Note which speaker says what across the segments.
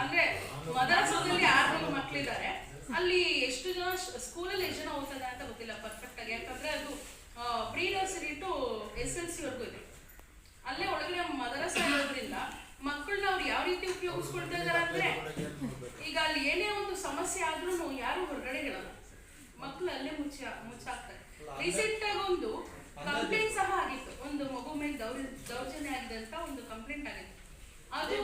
Speaker 1: ಅಂದ್ರೆ ಮದರಸಾದಲ್ಲಿ 600 ಮಕ್ಕಳಿದ್ದಾರೆ. ಅಲ್ಲಿ ಎಷ್ಟು ಜನ ಸ್ಕೂಲಲ್ಲಿ ಎಷ್ಟು ಜನ ಓದ್ತಾರೆ ಅಂತ ಗೊತ್ತಿಲ್ಲ ಪರ್ಫೆಕ್ಟ್ ಆಗಿ, ಯಾಕಂದ್ರೆ ಅದು ಪ್ರೀ ನರ್ಸರಿ ಟು SLC ವರೆಗೂ ಇದೆ. ಅಲ್ಲೇ ಒಳಗಡೆ ಮದರಸ ಇರೋದ್ರಿಂದ ಮಕ್ಕಳನ್ನ ಅವ್ರು ಯಾವ ರೀತಿ ಉಪಯೋಗಿಸ್ಕೊಳ್ತಾ ಇದಾರೆ ಅಂದ್ರೆ, ಈಗ ಅಲ್ಲಿ ಏನೇ ಒಂದು ಸಮಸ್ಯೆ ಆದ್ರೂ ಯಾರು ಹೊರಗಡೆ ಹೇಳಲ್ಲ, ಮಕ್ಕಳು ಅಲ್ಲೇ ಮುಚ್ಚಾಕ್ತಾರೆ. ರೀಸೆಂಟ್ ಆಗಿ ಒಂದು ಕಂಪ್ಲೇಂಟ್ ಸಹ ಆಗಿತ್ತು, ಒಂದು ಮಗು ಮೇಲೆ ದೌರ್ಜನ್ಯ ಆಗಿದೆ ಅಂತ ಒಂದು ಕಂಪ್ಲೇಂಟ್ ಆಗಿತ್ತು. ಅದು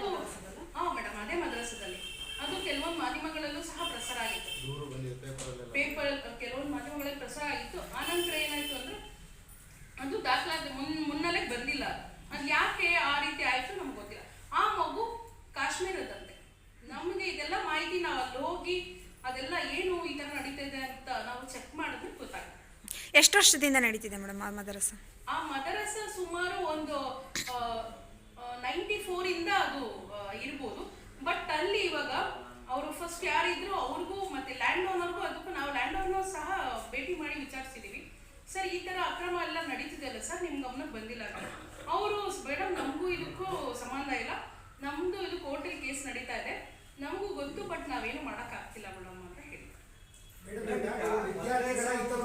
Speaker 1: ಮೇಡಮ್ ಅದೇ ಮದ್ರಸದಲ್ಲಿ ಅದು ಕೆಲವೊಂದು ಮಾಧ್ಯಮಗಳಲ್ಲೂ ಸಹ ಪ್ರಸಾರ ಆಗಿತ್ತು, ಪೇಪರ್ ಕೆಲವೊಂದು ಮಾಧ್ಯಮಗಳಲ್ಲಿ ಪ್ರಸಾರ ಆಗಿತ್ತು. ಆನಂತರ ಏನಾಯ್ತು ಅಂದ್ರೆ ಅದು ದಾಖಲಾತಿ ಮುನ್ನಲ್ಲೇ ಬಂದಿಲ್ಲ. ಅದು ಯಾಕೆ ಆ ರೀತಿ ಆಯ್ತು ನಮ್ಗೆ ಗೊತ್ತಿಲ್ಲ. ಆ ಮಗು ಕಾಶ್ಮೀರದಂತೆ. ನಮಗೆ ಇದೆಲ್ಲ ಮಾಹಿತಿ ನಾವು ಅಲ್ಲಿ ಹೋಗಿ ಅದೆಲ್ಲ ಏನು ಈ ತರ ನಡೀತಾ ಇದೆ ಅಂತ ನಾವು ಚೆಕ್ ಮಾಡಿದ್ರೆ ಗೊತ್ತಾಗುತ್ತೆ.
Speaker 2: ಎಷ್ಟು ವರ್ಷದಿಂದ ನಡೀತಿದೆ ಮೇಡಮ್ ಆ ಮದರಸ?
Speaker 1: ಆ ಮದರಸ ಸುಮಾರು ಒಂದು 94 ಇಂದ ಅದು ಇರ್ಬೋದು. ಬಟ್ ಅಲ್ಲಿ ಇವಾಗ ಅವರು ಫಸ್ಟ್ ಯಾರಿದ್ರು ಅವ್ರಿಗೂ ಮತ್ತೆ ಲ್ಯಾಂಡ್ ಓನರ್ಗೂ, ಅದಕ್ಕೂ ನಾವು ಲ್ಯಾಂಡ್ ಓನರ್ ಸಹ ಭೇಟಿ ಮಾಡಿ ವಿಚಾರಿಸಿದೀವಿ. ಸರ್ ಈ ತರ ಅಕ್ರಮ ಎಲ್ಲ ನಡೀತಿದೆ ಅಲ್ಲ ಸರ್, ನಿಮ್ ಗಮನಕ್ಕೆ ಬಂದಿಲ್ಲ? ಅವರು ಮೇಡಮ್ ನಮಗೂ ಇದಕ್ಕೂ ಸಂಬಂಧ ಇಲ್ಲ, ನಮ್ದು ಇದು ಕೋರ್ಟಲ್ಲಿ ಕೇಸ್ ನಡೀತಾ ಇದೆ, ನಮಗೂ ಗೊತ್ತು, ಬಟ್ ನಾವೇನು ಮಾಡಕ್ ಆಗ್ತಿಲ್ಲ ಮೇಡಮ್ ಅಂತ ಹೇಳಿ.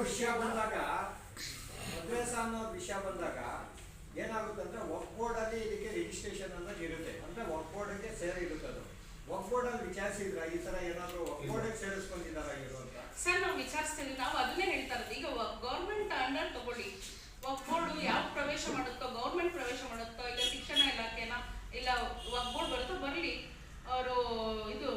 Speaker 3: ವಿಷಯ ಬಂದಾಗ ಮದ್ರಸ ಅನ್ನೋ ವಿಷಯ ಬಂದಾಗ ಏನಾಗುತ್ತೆ ಅಂದ್ರೆ ವಕ್ಫ್ ಬೋರ್ಡ್ ಅಲ್ಲಿ ಇದಕ್ಕೆ ರಿಜಿಸ್ಟ್ರೇಷನ್ ಅನ್ನೋದು ಇರುತ್ತೆ, ಅಂದ್ರೆ ವಕ್ಫ್ ಬೋರ್ಡ್ಗೆ ಸೇರಿರುತ್ತೆ. ಅದು ವಕ್ಫ್ ಬೋರ್ಡ್ ಅಲ್ಲಿ ವಿಚಾರಿಸಿದ್ರ ಈ ತರ ಏನಾದ್ರು ವಕ್ಫ್ ಬೋರ್ಡ್ ಸೇರಿಸ್ಕೊಂಡಿದಾರ ಇರೋ ಅಂತ?
Speaker 1: ಸರ್ ನಾವು ವಿಚಾರಿಸ್ತೀವಿ, ನಾವು ಅದನ್ನೇ ಹೇಳ್ತಾ ಇರೋದು. ಈಗ ಗೌರ್ಮೆಂಟ್ ಅಂಡರ್ ತಗೊಳ್ಳಿ, ವಕ್ಫ್ ಬೋರ್ಡ್ ಯಾವ ಪ್ರವೇಶ ಮಾಡುತ್ತೋ, ಗೌರ್ಮೆಂಟ್ ಪ್ರವೇಶ ಮಾಡುತ್ತೋ, ಇಲ್ಲ ಶಿಕ್ಷಣ ಇಲಾಖೆನ, ಇಲ್ಲ ವಕ್ಫ್ ಬೋರ್ಡ್ ಬರುತ್ತೋ ಬರಲಿ, ಅವರು ಇದು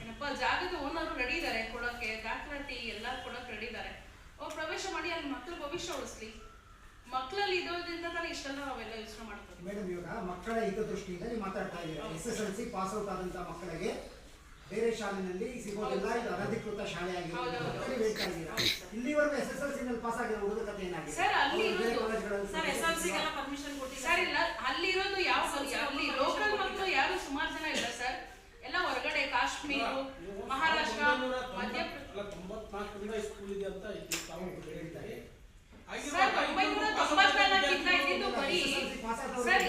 Speaker 1: ಏನಪ್ಪ ಜಾಗದ ಓನರ್ ರೆಡಿ ಇದ್ದಾರೆ ಕೊಡೋಕೆ, ದಾಖಲಾತಿ ಎಲ್ಲ ಕೊಡೋಕೆ ರೆಡಿ ಇದ್ದಾರೆ. ಅವ್ರು ಪ್ರವೇಶ ಮಾಡಿ ಅಲ್ಲಿ ಮಕ್ಕಳ ಭವಿಷ್ಯ ಉಳಿಸ್ಲಿ. ಮಕ್ಕಳಲ್ಲಿ ಇರೋದ್ರಿಂದ ತಾನೇ ಇಷ್ಟೆಲ್ಲ ನಾವೆಲ್ಲ ಯೋಚನೆ ಮಾಡ್ತೀವಿ.
Speaker 4: ಮೇಡಮ್ ಇವಾಗ ಮಕ್ಕಳ ಹಿತದೃಷ್ಟಿಯಿಂದ ನೀವು ಮಾತಾಡ್ತಾ ಇದ್ದೀರಾ. SSLC ಪಾಸ್ ಔಟ್ ಆದಂತ ಮಕ್ಕಳಿಗೆ ಬೇರೆ ಶಾಲೆಯಲ್ಲಿ ಸಿಗೋದಿಲ್ಲ, ಇದು ಅನಧಿಕೃತ ಶಾಲೆ ಆಗಿರೋದು ಹೇಳ್ತಾ ಇದ್ದೀರಾ. ಇಲ್ಲಿವರೆಗೂ SSLC ನಲ್ಲಿ ಪಾಸ್ ಆಗಿರೋ ಹುಡುಗ ಕಥೆ ಏನಾಗಿದೆ
Speaker 1: ಸರ್? ಅಲ್ಲಿ ಸರ್ ಇಲ್ಲ, ಅಲ್ಲಿರೋದು ಯಾವ ಅಲ್ಲಿ ಲೋಕಲ್ ಮಕ್ಕಳು ಯಾರು ಸುಮಾರು ಜನ ಇಲ್ಲ ಸರ್, ಎಲ್ಲ ಹೊರಗಡೆ ಕಾಶ್ಮೀರ, ಮಹಾರಾಷ್ಟ್ರ, ಮಧ್ಯಪ್ರದೇಶ.
Speaker 5: 94 ಸ್ಕೂಲ್ ಇದೆ ಅಂತ ಹೇಳ್ತಾರೆ.
Speaker 1: ಸರ್ 1994 ಇದ್ದಿದ್ದು ಬರೀ ಸರ್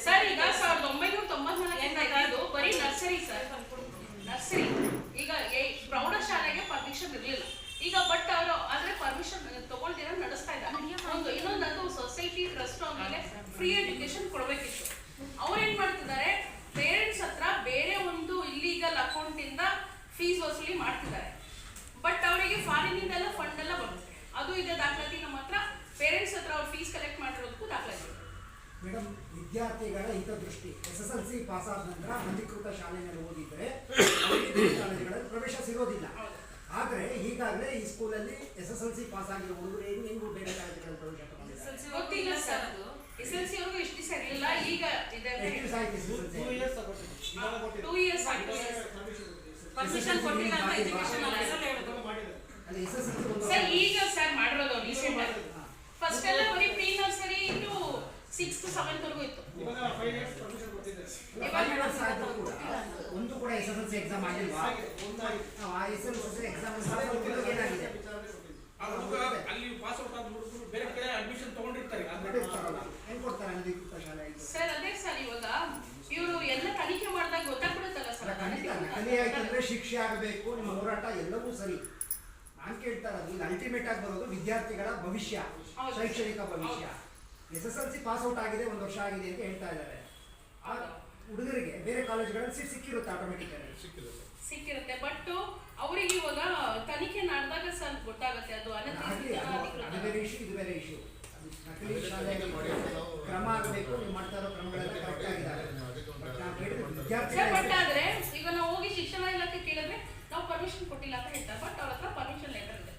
Speaker 1: ಸರ್ ಈಗ 1994 ಇದ್ದು ಬರೀ ನರ್ಸರಿ ಸರ್, ನರ್ಸರಿ. ಈಗ ಪ್ರೌಢಶಾಲೆಗೆ ಪರ್ಮಿಷನ್ ಇರಲಿಲ್ಲ ಈಗ, ಬಟ್ ಅವರು ಆದ್ರೆ ಪರ್ಮಿಷನ್ ತಗೊಳ್ದಿರ ನಡೆಸ್ತಾ ಇದ್ದಾರೆ. ಇನ್ನೊಂದು ಸೊಸೈಟಿ ಟ್ರಸ್ಟ್ ಆಮೇಲೆ ಫ್ರೀ ಎಜುಕೇಶನ್ ಕೊಡಬೇಕಿತ್ತು. ಅವ್ರೇನ್ ಮಾಡ್ತಿದ್ದಾರೆ, ಪೇರೆಂಟ್ಸ್ ಹತ್ರ ಬೇರೆ ಒಂದು ಇಲ್ಲೀಗಲ್ ಅಕೌಂಟ್ ಇಂದ ಫೀಸ್ ವಸೂಲಿ ಮಾಡ್ತಿದ್ದಾರೆ. ಬಟ್ ಅವರಿಗೆ ಫಾರಿನಿಂದ ಎಲ್ಲ ಫಂಡ್ ಎಲ್ಲ ಬರುತ್ತೆ, ಅದು ಇದೆ ದಾಖಲಾತಿ ನಮ್ಮ ಹತ್ರ. ಪೇರೆಂಟ್ಸ್ ಹತ್ರ ಅವ್ರು ಫೀಸ್ ಕಲೆಕ್ಟ್ ಮಾಡಿರೋದಕ್ಕೂ ದಾಖಲಾತಿ.
Speaker 4: ಮೇಡಮ್ ವಿದ್ಯಾರ್ಥಿಗಳ ಹಿತದೃಷ್ಟಿ, SSLC ಪಾಸ್ ಆದ ನಂತರ ಅನಧಿಕೃತ ಶಾಲೆಯಲ್ಲಿ ಓದಿದ್ರೆ ಕಾಲೇಜುಗಳಲ್ಲಿ ಪ್ರವೇಶ ಸಿಗೋದಿಲ್ಲ. ಆದ್ರೆ ಈಗಾಗಲೇ ಈ ಸ್ಕೂಲಲ್ಲಿ SSLC ಪಾಸ್ ಆಗಿರೋ ಹುಡುಗರು ಹೆಂಗೂ ಬೇರೆ ಕಾಲೇಜುಗಳಲ್ಲಿ ಪ್ರವೇಶ ತಗೊಂಡಿದ್ದಾರೆ.
Speaker 1: ಗೊತ್ತಿಲ್ಲ ಸರ್, ಅದು SSLC ಅವ್ರಿಗೂ ಎಷ್ಟು ದಿವಸ ಇರಲಿಲ್ಲ, ಈಗ ಇದೆ 2 ಇಯರ್ಸ್ ಆಯ್ತು.
Speaker 6: ಪರ್ಮಿಷನ್ ಕೊಟ್ಟಿಲ್ಲ ಅಂತ ಎಜುಕೇಶನ್ ಆಫೀಸರ್ ಹೇಳಿದ್ರು.
Speaker 1: ಸರ್ ಈಗ ಸರ್ ಮಾಡಿರೋದು ರೀಸೆಂಟ್ ಆಗಿ. ಫಸ್ಟ್ ಎಲ್ಲ ಬರೀ pre nursery into 6th to 7th ವರೆಗೂ ಇತ್ತು.
Speaker 5: ಇವಾಗ 5 ಇಯರ್ಸ್ ಪರ್ಮಿಷನ್ ಕೊಟ್ಟಿದ್ದಾರೆ.
Speaker 4: ಒಂದು ಕೂಡ SSLC ಎಕ್ಸಾಮ್ ಆಗಿಲ್ವಾ? SSLC ಎಕ್ಸಾಮ್ ಏನಾಗಿದೆ?
Speaker 5: ಅಲ್ಲಿ ಪಾಸ್ ಔಟ್ ಆದ ಹುಡುಗರು ಬೇರೆ ಕಡೆ ಅಡ್ಮಿಷನ್ ತಗೊಂಡಿರ್ತಾರೆ,
Speaker 4: ಹೆಂಗ್ ಕೊಡ್ತಾರೆ ಅನಧಿಕೃತ ಶಾಲೆ?
Speaker 1: ಸರ್ ಅದೇ ಸರ್, ಇವಾಗ ಇವರು ಎಲ್ಲ ತನಿಖೆ ಮಾಡಿದಾಗ ಗೊತ್ತಾಗ್ಬಿಡುತ್ತಲ್ಲ ಸರ್.
Speaker 4: ನಕಲಿ ಆಯ್ತಂದ್ರೆ ಶಿಕ್ಷೆ ಆಗಬೇಕು, ನಿಮ್ಮ ಹೋರಾಟ ಎಲ್ಲವೂ ಸರಿ. ನಾನ್ ಕೇಳ್ತಾ ಇರೋದು ಇದು ಅಲ್ಟಿಮೇಟ್ ಆಗಿ ಬರೋದು ವಿದ್ಯಾರ್ಥಿಗಳ ಭವಿಷ್ಯ, ಶೈಕ್ಷಣಿಕ ಭವಿಷ್ಯ. SSLC ಪಾಸ್ ಔಟ್ ಆಗಿದೆ, 1 ವರ್ಷ ಆಗಿದೆ ಅಂತ ಹೇಳ್ತಾ ಇದ್ದಾರೆ. ಆ ಹುಡುಗರಿಗೆ ಬೇರೆ ಕಾಲೇಜುಗಳಲ್ಲಿ ಸೀಟ್ ಸಿಕ್ಕಿರುತ್ತೆ, ಆಟೋಮೆಟಿಕಲಿ
Speaker 1: ಸಿಕ್ಕಿರುತ್ತೆ. ಬಟ್ ಅವರಿಗೆ ಇವಾಗ ತನಿಖೆ ನಡೆದಾಗ ಸರ್ ಗೊತ್ತಾಗುತ್ತೆ ಅದು
Speaker 4: ಅದು ಬೇರೆ ಇಶ್ಯೂ, ಇದು ಬೇರೆ ಇಶ್ಯೂ. ನಕಲಿ ಶಾಲೆ ಕ್ರಮ ಆಗಬೇಕು, ನೀವು ಮಾಡ್ತಾ ಇರೋ ಕ್ರಮಗಳೆಲ್ಲ ಕರೆಕ್ಟ್ ಆಗಿದ್ದಾರೆ.
Speaker 1: ಬಟ್ ಆದ್ರೆ ಈಗ ನಾವು ಹೋಗಿ ಶಿಕ್ಷಣ ಇಲಾಖೆ ಕೇಳಿದ್ರೆ ನಾವು ಪರ್ಮಿಷನ್ ಕೊಟ್ಟಿಲ್ಲ ಅಂತ ಹೇಳ್ತಾರೆ. ಬಟ್ ಅವ್ರ ಹತ್ರ ಪರ್ಮಿಷನ್ ಲೆಟರ್ ಇದೆ.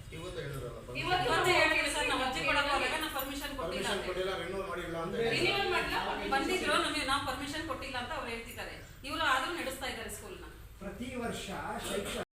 Speaker 6: ಬಂದಿದ್ರು ನಮಗೆ ನಾವು ಪರ್ಮಿಷನ್ ಕೊಟ್ಟಿಲ್ಲ ಅಂತ ಅವ್ರು ಹೇಳ್ತಿದ್ದಾರೆ. ಇವರು ಆದ್ರೂ ನಡೆಸ್ತಾ ಇದ್ದಾರೆ ಸ್ಕೂಲ್ನ.
Speaker 4: ಪ್ರತಿ ವರ್ಷ